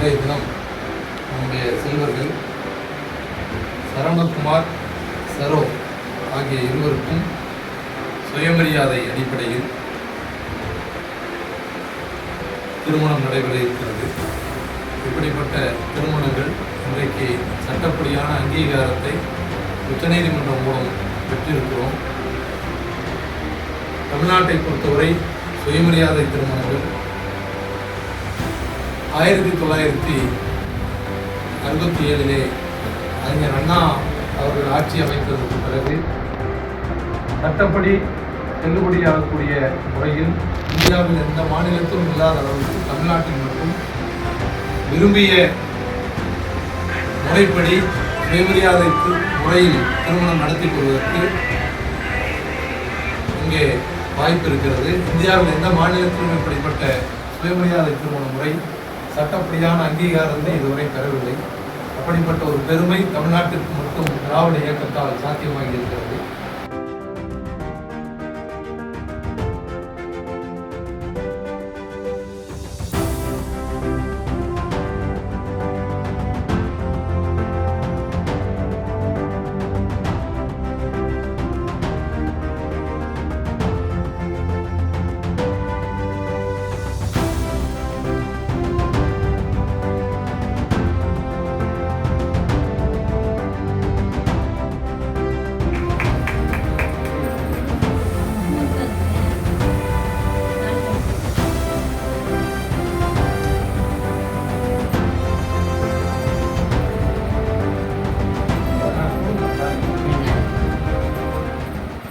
இன்றைய தினம் நம்முடைய செல்வர்கள் சரவணகுமார், சரோ ஆகிய இருவருக்கும் சுயமரியாதை அடிப்படையில் திருமணம் நடைபெற இருக்கிறது. இப்படிப்பட்ட திருமணங்கள் இன்றைக்கு சட்டப்படியான அங்கீகாரத்தை உச்சநீதிமன்றம் மூலம் பெற்றிருக்கிறோம். தமிழ்நாட்டை பொறுத்தவரை சுயமரியாதை திருமணங்கள் 1967 அறிஞர் அண்ணா அவர்கள் ஆட்சி அமைத்ததற்கு பிறகு சட்டப்படி செல்லுபடியாகக்கூடிய முறையில் இந்தியாவில் எந்த மாநிலத்திலும் இல்லாத அளவுக்கு தமிழ்நாட்டில் மட்டும் விரும்பிய முறைப்படி சுயமரியாதை முறையில் திருமணம் நடத்தி கொள்வதற்கு இங்கே வாய்ப்பு இருக்கிறது. இந்தியாவில் எந்த மாநிலத்திலும் இப்படிப்பட்ட சுயமரியாதை திருமண முறை சட்டப்படியான அங்கீகாரத்தை இதுவரை பெறவில்லை. அப்படிப்பட்ட ஒரு பெருமை தமிழ்நாட்டிற்கு மட்டும் திராவிட இயக்கத்தால் சாத்தியமாகி இருக்கிறது.